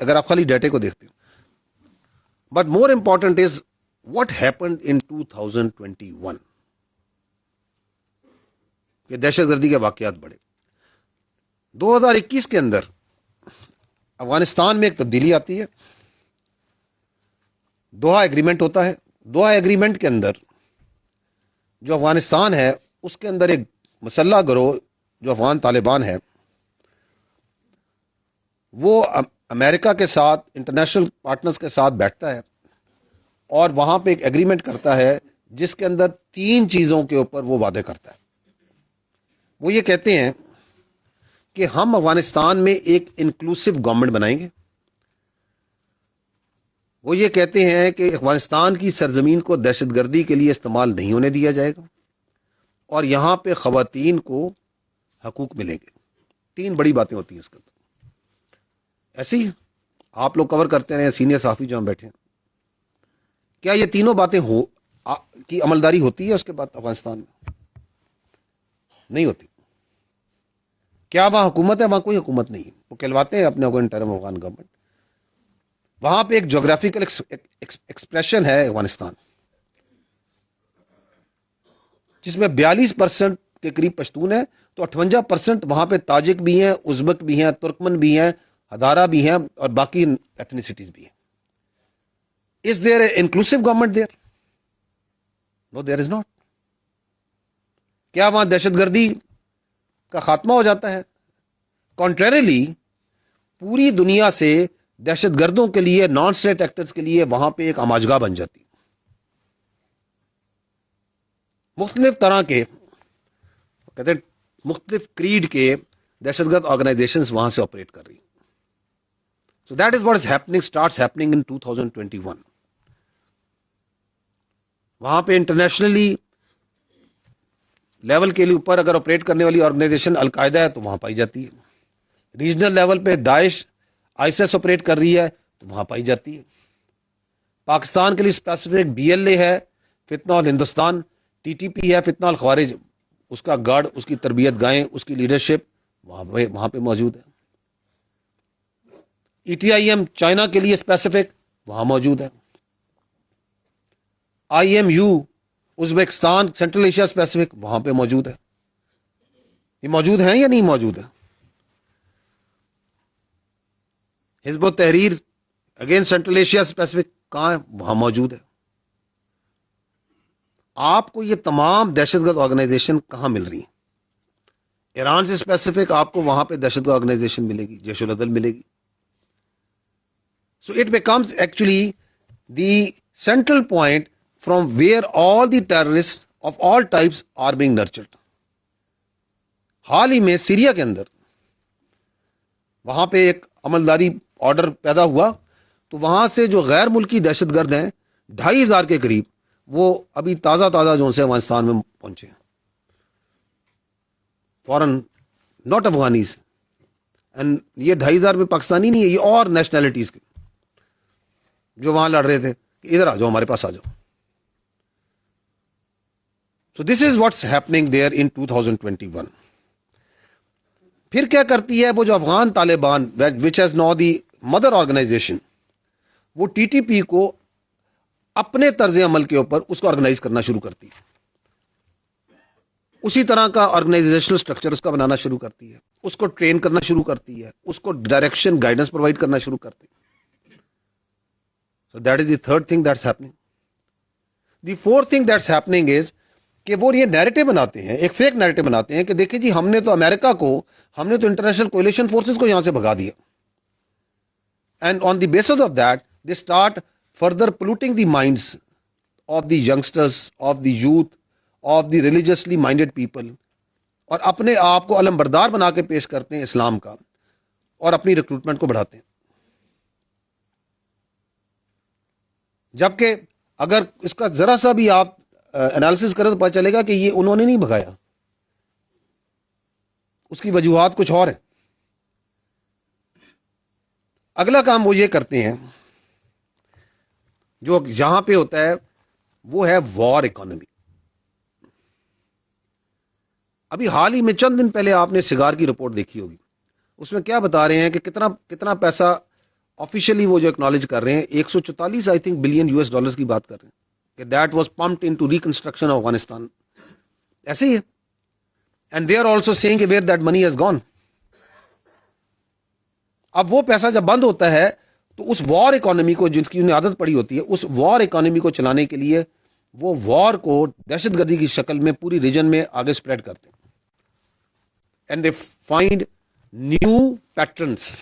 اگر آپ خالی ڈیٹے کو دیکھتے ہیں. But more important is what happened in 2021 کہ دہشت گردی کے واقعات بڑھے. 2021 کے اندر افغانستان میں ایک تبدیلی آتی ہے. دوحہ ایگریمنٹ ہوتا ہے. دوحہ ایگریمنٹ کے اندر جو افغانستان ہے اس کے اندر ایک مسلح گروہ جو افغان طالبان ہے وہ امریکہ کے ساتھ انٹرنیشنل پارٹنرز کے ساتھ بیٹھتا ہے اور وہاں پہ ایک ایگریمنٹ کرتا ہے جس کے اندر 3 چیزوں کے اوپر وہ وعدے کرتا ہے. وہ یہ کہتے ہیں کہ ہم افغانستان میں ایک انکلوسیو گورنمنٹ بنائیں گے. وہ یہ کہتے ہیں کہ افغانستان کی سرزمین کو دہشت گردی کے لیے استعمال نہیں ہونے دیا جائے گا اور یہاں پہ خواتین کو حقوق ملیں گے. 3 بڑی باتیں ہوتی ہیں اس کے اندر. ایسے ہی آپ لوگ کور کرتے رہے سینئر صحافی جو ہم بیٹھے ہیں, کیا یہ تینوں باتیں کی عملداری ہوتی ہے اس کے بعد افغانستان میں؟ نہیں ہوتی. کیا وہاں حکومت ہے؟ وہاں کوئی حکومت نہیں. وہ کہلواتے ہیں اپنے کو انٹرم افغان گورنمنٹ. وہاں پہ ایک جغرافیکل ایکسپریشن ہے افغانستان جس میں 42% کے قریب پشتون ہے, تو 58% وہاں پہ تاجک بھی ہیں, ازبک بھی ہیں, ترکمن بھی ہیں, ہزارہ بھی ہیں اور باقی ایتھنیسٹیز بھی ہیں. Is there a inclusive government there? No there is not. کیا وہاں دہشت گردی کا خاتمہ ہو جاتا ہے؟ کنٹریریلی پوری دنیا سے دہشت گردوں کے لیے, نان اسٹیٹ ایکٹرز کے لیے وہاں پہ ایک آماجگاہ بن جاتی. مختلف طرح کے کہتے ہیں مختلف کریڈ کے دہشت گرد آرگنائزیشنز وہاں سے آپریٹ کر رہی. So that is what is happening, starts happening in 2021. وہاں پہ انٹرنیشنلی لیول کے اوپر اگر آپریٹ کرنے والی آرگنائزیشن القاعدہ ہے تو وہاں پائی جاتی ہے. ریجنل لیول پہ داعش ISIS آپریٹ کر رہی ہے تو وہاں پائی جاتی ہے. پاکستان کے لیے اسپیسیفک BLA ہے, فتنہ الہندوستان, TTP ہے, فتنہ الخوارج, اس کا گارڈ, اس کی تربیت گاہیں, اس کی لیڈرشپ وہاں پہ موجود ہے. ETIM چائنا کے لیے اسپیسیفک وہاں موجود ہے. IMU Uzbekistan central Asia specific وہاں پہ موجود ہے. یہ موجود ہیں یا نہیں موجود ہے؟ حزب التحریر اگین سینٹرل ایشیا اسپیسیفک کہاں ہے؟ وہاں موجود ہے. آپ کو یہ تمام دہشت گرد آرگنائزیشن کہاں مل رہی ہیں؟ ایران سے اسپیسیفک آپ کو وہاں پہ دہشت گرد آرگنائزیشن ملے گی, جیش العدل ملے گی. So it becomes actually the central point from where all the terrorists of all types are being nurtured. حال ہی میں سیریا کے اندر وہاں پہ ایک عملداری آرڈر پیدا ہوا تو وہاں سے جو غیر ملکی دہشت گرد ہیں 2,500 کے قریب, وہ ابھی تازہ جو سے افغانستان میں پہنچے ہیں. فورن ناٹ افغانیز. اینڈ یہ 2,500 میں پاکستانی نہیں ہے, یہ اور نیشنلٹیز کے جو وہاں لڑ رہے تھے کہ ادھر آ جاؤ, ہمارے پاس آ جاؤ. So this is what's happening there in 2021. پھر کیا کرتی ہے وہ جو Afghan Taliban which has now the mother organization, وہ TTP کو اپنے طرز عمل کے اوپر اس کو آرگنائز کرنا شروع کرتی ہے. اسی طرح کا آرگنائزیشنل اسٹرکچر اس کا بنانا شروع کرتی ہے, اس کو ٹرین کرنا شروع کرتی ہے, اس کو ڈائریکشن گائیڈنس پرووائڈ کرنا شروع کرتی ہے. So that is the third thing that's happening. The fourth thing that's happening is کہ وہ یہ نیریٹو بناتے ہیں, ایک فیک نیریٹو بناتے ہیں کہ دیکھیں جی ہم نے تو امریکہ کو, ہم نے تو انٹرنیشنل کولیشن فورسز کو یہاں سے بھگا دیا. And on the basis of that they start further polluting the minds of the youngsters, of the youth, of the religiously minded people, اور اپنے آپ کو علم بردار بنا کے پیش کرتے ہیں اسلام کا اور اپنی ریکروٹمنٹ کو بڑھاتے ہیں. جبکہ اگر اس کا ذرا سا بھی آپ انالیسس کریں تو پتہ چلے گا کہ یہ انہوں نے نہیں بھگایا, اس کی وجوہات کچھ اور ہیں. اگلا کام وہ یہ کرتے ہیں جو یہاں پہ ہوتا ہے وہ ہے وار اکانومی. ابھی حال ہی میں چند دن پہلے آپ نے سگار کی رپورٹ دیکھی ہوگی, اس میں کیا بتا رہے ہیں کہ کتنا پیسہ آفیشلی وہ جو اکنالج کر رہے ہیں 144 I think billion US dollars کی بات کر رہے ہیں کہ that was pumped into reconstruction of Afghanistan. ایسے ہی ہے. And they are also seeing کہ where that money has gone. اب وہ پیسہ جب بند ہوتا ہے تو اس وار اکانومی کو جس کی انہیں عادت پڑی ہوتی ہے اس وار اکانومی کو چلانے کے لیے وہ وار کو دہشت گردی کی شکل میں پوری ریجن میں آگے سپریڈ کرتے ہیں. And they find new patterns,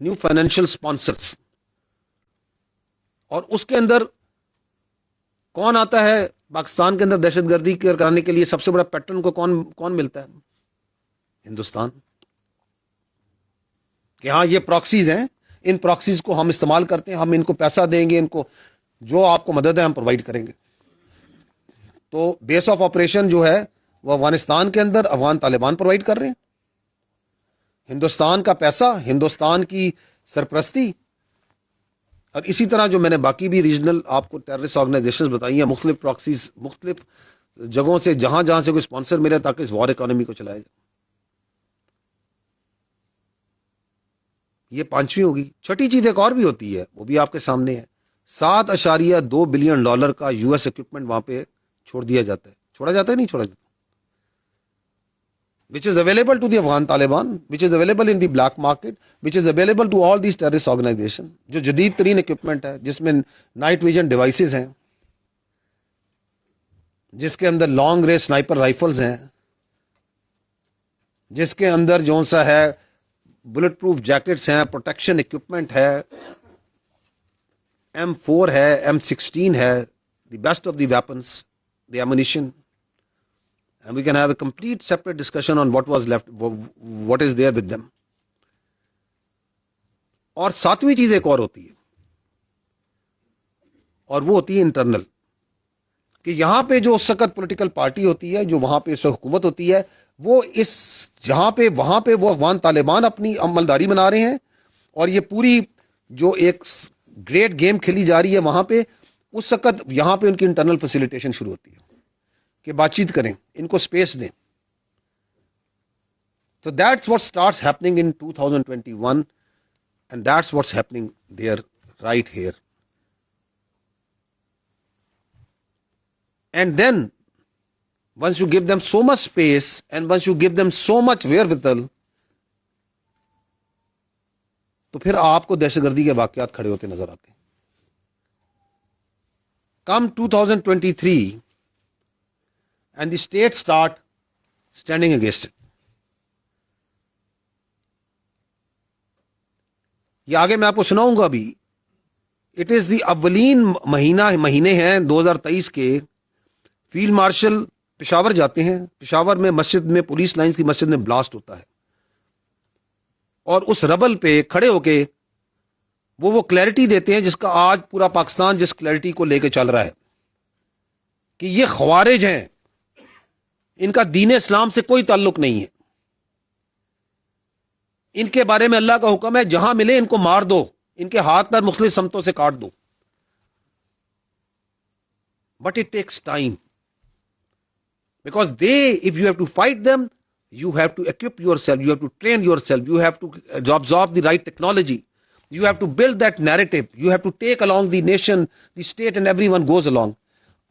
new financial sponsors. اور اس کے اندر کون آتا ہے پاکستان کے اندر دہشت گردی کرانے کے لیے؟ سب سے بڑا پیٹرن کو کون ملتا ہے؟ ہندوستان. کہ ہاں یہ پراکسیز ہیں, ان پراکسیز کو ہم استعمال کرتے ہیں, ہم ان کو پیسہ دیں گے, ان کو جو آپ کو مدد ہے ہم پرووائڈ کریں گے. تو بیس آف آپریشن جو ہے وہ افغانستان کے اندر افغان طالبان پرووائڈ کر رہے ہیں. ہندوستان کا پیسہ, ہندوستان کی سرپرستی. اور اسی طرح جو میں نے باقی بھی ریجنل آپ کو ٹیررسٹ آرگنائزیشنز بتائی ہیں, مختلف پراکسیز مختلف جگہوں سے, جہاں سے کوئی اسپانسر ملے تاکہ اس وار اکانومی کو چلایا جائے. یہ پانچویں ہوگی. چھٹی چیز ایک اور بھی ہوتی ہے, وہ بھی آپ کے سامنے ہے. $7.2 بلین کا US اکوپمنٹ وہاں پہ چھوڑ دیا جاتا ہے. چھوڑا جاتا ہے نہیں چھوڑا جاتا, which is available to the Afghan Taliban, which is available in the black market, which is available to all these terrorist organizations. جو جدید ترین اکوپمنٹ ہے جس میں نائٹ ویژن ڈیوائسز ہیں, جس کے اندر لانگ رینج سنائپر رائفلز ہیں, جس کے اندر جو سا ہے بلٹ پروف جیکٹس ہیں, پروٹیکشن اکوپمنٹ ہے, M4 ہے, M16 ہے, the best of the weapons, the ammunition. And we can have a complete separate discussion on what was left, what is there with them. اور ساتویں چیز ایک اور ہوتی ہے, اور وہ ہوتی ہے انٹرنل. کہ یہاں پہ جو اس وقت پولیٹیکل پارٹی ہوتی ہے, جو وہاں پہ اس وقت حکومت ہوتی ہے, وہ اس جہاں پہ وہاں پہ وہ افغان طالبان اپنی عملداری بنا رہے ہیں, اور یہ پوری جو ایک گریٹ گیم کھیلی جا رہی ہے وہاں پہ, اس وقت یہاں پہ ان کی انٹرنل فیسیلیٹیشن شروع ہوتی ہے کہ بات چیت کریں, ان کو سپیس دیں. So that's what starts happening in 2021 and that's what's happening there right here. And then once you give them so much space and once you give them so much wherewithal, تو پھر آپ کو دہشت گردی کے واقعات کھڑے ہوتے نظر آتے ہیں. Come 2023 and the state start standing against it. یہ آگے میں آپ کو سناؤں گا ابھی. اٹ از دی اولین مہینے ہیں 2023 کے. فیلڈ مارشل پشاور جاتے ہیں, پشاور میں مسجد میں, پولیس لائنز کی مسجد میں بلاسٹ ہوتا ہے, اور اس ربل پہ کھڑے ہو کے وہ کلیئرٹی دیتے ہیں جس کا آج پورا پاکستان جس کلیئرٹی کو لے کے چل رہا ہے کہ یہ خوارج ہیں, ان کا دین اسلام سے کوئی تعلق نہیں ہے, ان کے بارے میں اللہ کا حکم ہے جہاں ملے ان کو مار دو, ان کے ہاتھ پر مختلف سمتوں سے کاٹ دو. But it takes time. Because if you have to fight them, you have to equip yourself, you have to train yourself, you have to absorb the right technology, you have to build that narrative, you have to take along the nation, the state and everyone goes along.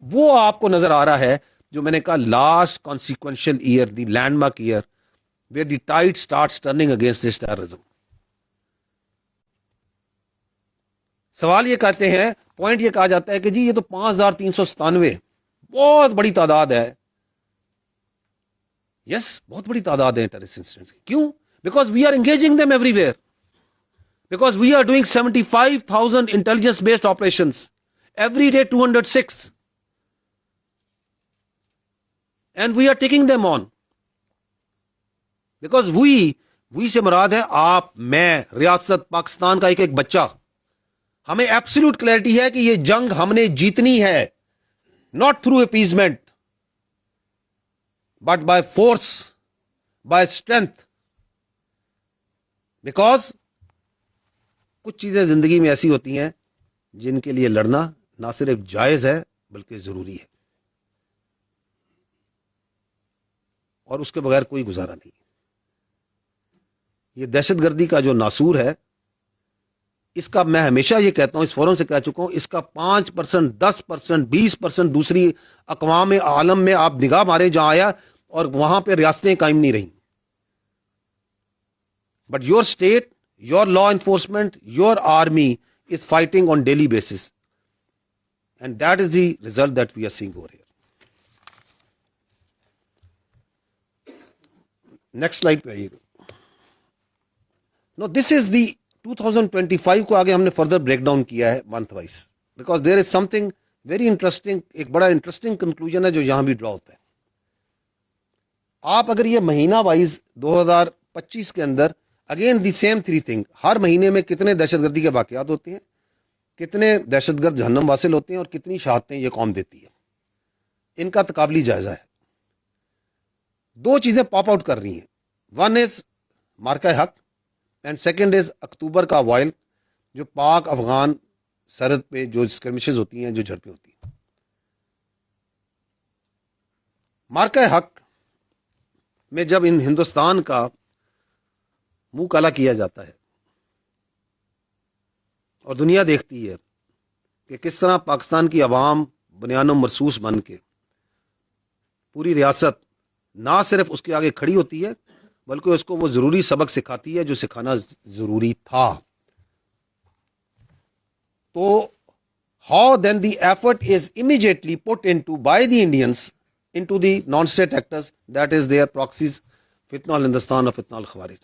وہ آپ کو نظر آ رہا ہے جو میں نے کہا last consequential year, the landmark year, where the tide starts turning against this terrorism. سوال یہ کہتے ہیں, پوائنٹ یہ کہا جاتا ہے کہ جی یہ تو 5397 بہت بڑی تعداد ہے. یس, بہت بڑی تعداد ہے ٹیررسٹ انسیڈنٹس کی. کیوں؟ Because we are engaging them everywhere, because we are doing 75,000 intelligence based operations every day, 206, and we are taking them on. Because we سے مراد ہے آپ, میں, ریاست پاکستان کا ایک بچہ. ہمیں ایبسولوٹ کلیئرٹی ہے کہ یہ جنگ ہم نے جیتنی ہے, not through appeasement but by force, by strength. Because کچھ چیزیں زندگی میں ایسی ہوتی ہیں جن کے لیے لڑنا نہ صرف جائز ہے بلکہ ضروری ہے, اور اس کے بغیر کوئی گزارا نہیں. یہ دہشت گردی کا جو ناسور ہے اس کا میں ہمیشہ یہ کہتا ہوں, اس فورم سے کہہ چکا ہوں, اس کا 5%, 10%, 20% دوسری اقوام عالم میں آپ نگاہ مارے جہاں آیا, اور وہاں پہ ریاستیں قائم نہیں رہیں. But your state, your law enforcement, your army is fighting on daily basis, and that is the result that we are seeing over here. Next slide پہ آئیے گا. نو دس از دی 2025 کو آگے ہم نے فردر بریک ڈاؤن کیا ہے month wise, because there is some thing very interesting. ایک بڑا انٹرسٹنگ کنکلوژن ہے جو یہاں بھی ڈرا ہوتا ہے. آپ اگر یہ مہینہ وائز 2025 کے اندر اگین دی سیم 3 تھنگ, ہر مہینے میں کتنے دہشت گردی کے واقعات ہوتے ہیں, کتنے دہشت گرد جہنم واصل ہوتے ہیں, اور کتنی شہادتیں یہ قوم دیتی ہے, ان کا تقابلی جائزہ ہے. 2 چیزیں پاپ آؤٹ کر رہی ہیں. ون از مارکہ حق, اینڈ سیکنڈ از اکتوبر کا وائل, جو پاک افغان سرحد پہ جو اسکرمشز ہوتی ہیں, جو جھڑپیں ہوتی ہیں. مارکہ حق میں جب ان ہندوستان کا منہ کالا کیا جاتا ہے اور دنیا دیکھتی ہے کہ کس طرح پاکستان کی عوام بنیان و مرصوص بن کے پوری ریاست نہ صرف اس کے آگے کھڑی ہوتی ہے, بلکہ اس کو وہ ضروری سبق سکھاتی ہے جو سکھانا ضروری تھا. تو how then the effort is immediately put into by the Indians into the non state actors, that is their proxies فتنہ الہندوستان اور فتنہ الخوارج.